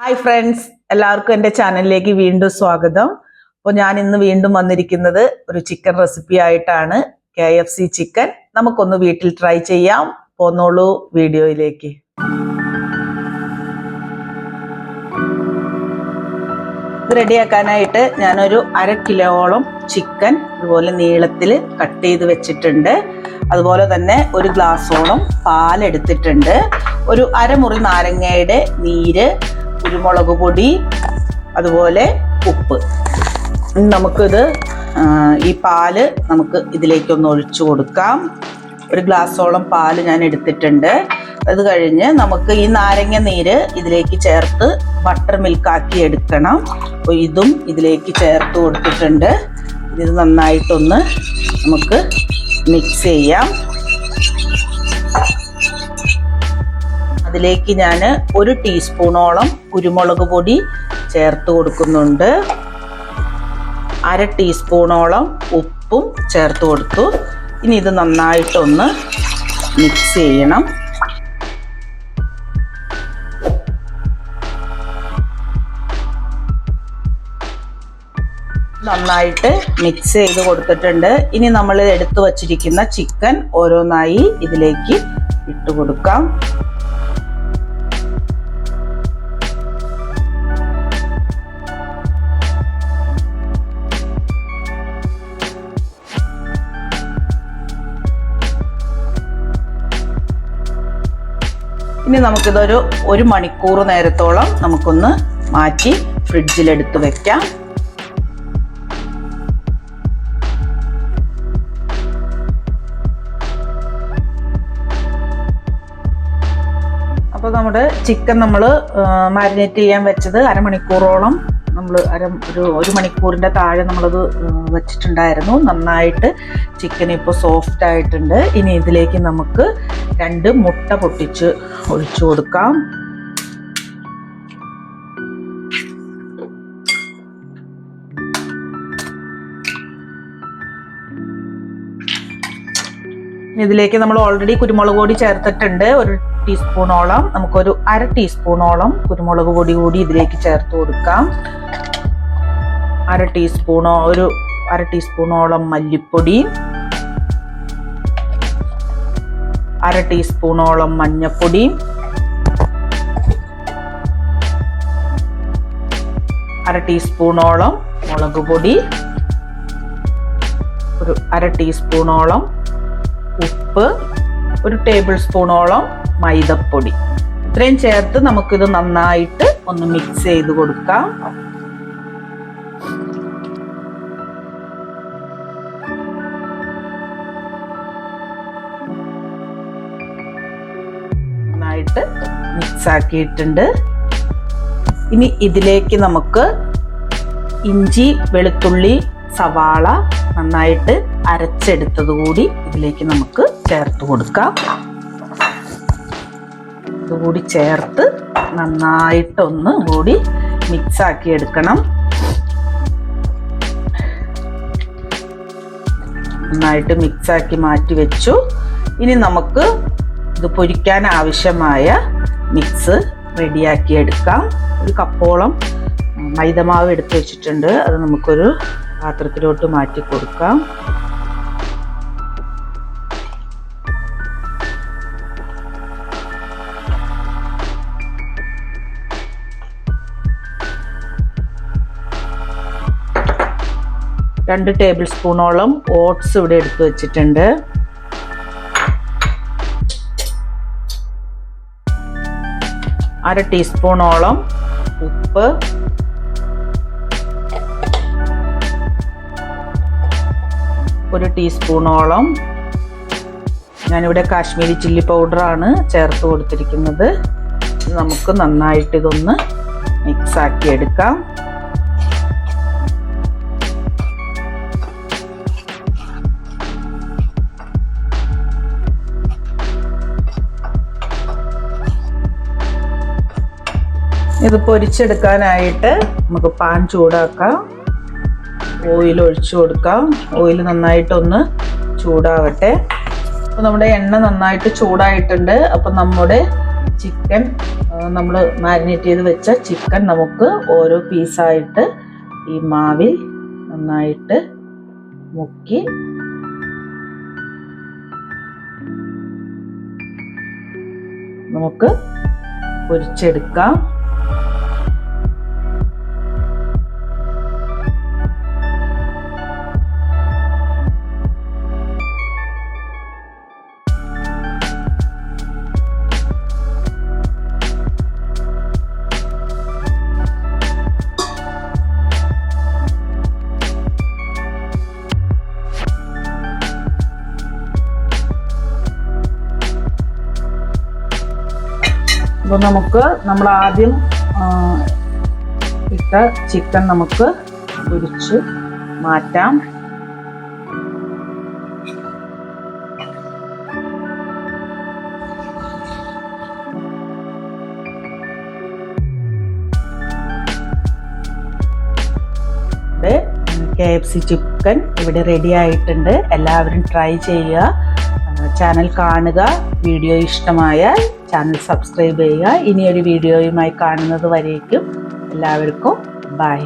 Hi friends, എല്ലാവർക്കും എൻ്റെ ചാനലിലേക്ക് വീണ്ടും സ്വാഗതം. അപ്പോൾ ഞാൻ ഇന്ന് വീണ്ടും വന്നിരിക്കുന്നത് ഒരു ചിക്കൻ റെസിപ്പി ആയിട്ടാണ്. KFC ചിക്കൻ നമുക്കൊന്ന് വീട്ടിൽ ട്രൈ ചെയ്യാം. പോന്നോളൂ വീഡിയോയിലേക്ക്. ഇത് റെഡിയാക്കാനായിട്ട് ഞാനൊരു 1/2 കിലോയോളം ചിക്കൻ ഇതുപോലെ നീളത്തിൽ കട്ട് ചെയ്ത് വെച്ചിട്ടുണ്ട്. അതുപോലെ തന്നെ 1 ഗ്ലാസോളം പാലെടുത്തിട്ടുണ്ട്. ഒരു 1/2 മുറി നാരങ്ങയുടെ നീര്, കുരുമുളക് പൊടി, അതുപോലെ ഉപ്പ്. നമുക്കിത് ഈ പാല് നമുക്ക് ഇതിലേക്കൊന്ന് ഒഴിച്ചു കൊടുക്കാം. 1 ഗ്ലാസോളം പാല് ഞാൻ എടുത്തിട്ടുണ്ട്. അത് കഴിഞ്ഞ് നമുക്ക് ഈ നാരങ്ങ നീര് ഇതിലേക്ക് ചേർത്ത് ബട്ടർ മിൽക്കാക്കി എടുക്കണം. അപ്പോൾ ഇതും ഇതിലേക്ക് ചേർത്ത് കൊടുത്തിട്ടുണ്ട്. ഇത് നന്നായിട്ടൊന്ന് നമുക്ക് മിക്സ് ചെയ്യാം. അതിലേക്ക് ഞാൻ 1 ടീസ്പൂണോളം കുരുമുളക് പൊടി ചേർത്ത് കൊടുക്കുന്നുണ്ട്. 1/2 ടീസ്പൂണോളം ഉപ്പും ചേർത്ത് കൊടുത്തു. ഇനി ഇത് നന്നായിട്ടൊന്ന് മിക്സ് ചെയ്യണം. നന്നായിട്ട് മിക്സ് ചെയ്ത് കൊടുത്തിട്ടുണ്ട്. ഇനി നമ്മൾ എടുത്തു വച്ചിരിക്കുന്ന ചിക്കൻ ഓരോന്നായി ഇതിലേക്ക് ഇട്ട് കൊടുക്കാം. ഇനി നമുക്കിതൊരു 1 മണിക്കൂർ നേരത്തോളം നമുക്കൊന്ന് മാറ്റി ഫ്രിഡ്ജിലെടുത്ത് വെക്കാം. അപ്പോൾ നമ്മുടെ ചിക്കൻ നമ്മൾ മാരിനേറ്റ് ചെയ്യാൻ വെച്ചത് അരമണിക്കൂറോളം നമ്മൾ 1 മണിക്കൂറിൻ്റെ താഴെ നമ്മളത് വെച്ചിട്ടുണ്ടായിരുന്നു. നന്നായിട്ട് ചിക്കൻ ഇപ്പോൾ സോഫ്റ്റ് ആയിട്ടുണ്ട്. ഇനി ഇതിലേക്ക് നമുക്ക് 2 മുട്ട പൊട്ടിച്ച് ഒഴിച്ചു കൊടുക്കാം. ഇതിലേക്ക് നമ്മൾ ഓൾറെഡി കുരുമുളക് പൊടി ചേർത്തിട്ടുണ്ട്. 1 ടീസ്പൂണോളം, നമുക്കൊരു 1/2 ടീസ്പൂണോളം കുരുമുളക് പൊടി കൂടി ഇതിലേക്ക് ചേർത്ത് കൊടുക്കാം. 1/2 ടീസ്പൂണോളം മല്ലിപ്പൊടി, 1/2 ടീസ്പൂണോളം മഞ്ഞൾപ്പൊടി, 1/2 ടീസ്പൂണോളം മുളക് പൊടി, ഒരു 1/2 ടീസ്പൂണോളം ഉപ്പ്, 1 ടേബിൾ സ്പൂണോളം മൈദപ്പൊടി. ഇത്രയും ചേർത്ത് നമുക്കിത് നന്നായിട്ട് ഒന്ന് മിക്സ് ചെയ്ത് കൊടുക്കാം. നന്നായിട്ട് മിക്സ് ആക്കിയിട്ടുണ്ട്. ഇനി ഇതിലേക്ക് നമുക്ക് ഇഞ്ചി, വെളുത്തുള്ളി, സവാള നന്നായിട്ട് അരച്ചെടുത്തത് കൂടി ഇതിലേക്ക് നമുക്ക് ചേർത്ത് കൊടുക്കാം. ഇതുകൂടി ചേർത്ത് നന്നായിട്ടൊന്ന് കൂടി മിക്സ് ആക്കി എടുക്കണം. നന്നായിട്ട് മിക്സ് ആക്കി മാറ്റി വെച്ചു. ഇനി നമുക്ക് ഇത് പൊരിക്കാൻ ആവശ്യമായ മിക്സ് റെഡിയാക്കി എടുക്കാം. 1 കപ്പോളം മൈദമാവ് എടുത്ത് വെച്ചിട്ടുണ്ട്. അത് നമുക്കൊരു പാത്രത്തിലോട്ട് മാറ്റി കൊടുക്കാം. രണ്ട് ടേബിൾ സ്പൂണോളം ഓട്സ് ഇവിടെ എടുത്ത് വെച്ചിട്ടുണ്ട്. അര ടീസ്പൂണോളം ഉപ്പ്, 1 ടീസ്പൂണോളം ഞാനിവിടെ കാശ്മീരി ചില്ലി പൗഡറാണ് ചേർത്ത് കൊടുത്തിരിക്കുന്നത്. നമുക്ക് നന്നായിട്ട് ഇതൊന്ന് മിക്സ് ആക്കി എടുക്കാം. ഇത് പൊരിച്ചെടുക്കാനായിട്ട് നമുക്ക് പാൻ ചൂടാക്കാം. ഓയിൽ ഒഴിച്ചു കൊടുക്കാം. ഓയിൽ നന്നായിട്ടൊന്ന് ചൂടാവട്ടെ. അപ്പോൾ നമ്മുടെ എണ്ണ നന്നായിട്ട് ചൂടായിട്ടുണ്ട്. അപ്പോൾ നമ്മുടെ ചിക്കൻ നമ്മൾ മാരിനേറ്റ് ചെയ്ത് വെച്ച ചിക്കൻ നമുക്ക് ഓരോ പീസായിട്ട് ഈ മാവിൽ നന്നായിട്ട് മുക്കി നമുക്ക് പൊരിച്ചെടുക്കാം. അപ്പോൾ നമുക്ക് നമ്മൾ ആദ്യം ഇട്ട ചിക്കൻ നമുക്ക് പൊരിച്ച് മാറ്റാം. KFC ചിക്കൻ ഇവിടെ റെഡി ആയിട്ടുണ്ട്. എല്ലാവരും ട്രൈ ചെയ്യുക. ചാനൽ കാണുക. വീഡിയോ ഇഷ്ടമായാൽ ചാനൽ സബ്സ്ക്രൈബ് ചെയ്യുക. ഇനിയൊരു വീഡിയോയുമായി കാണുന്നത് വരേക്കും എല്ലാവർക്കും ബൈ.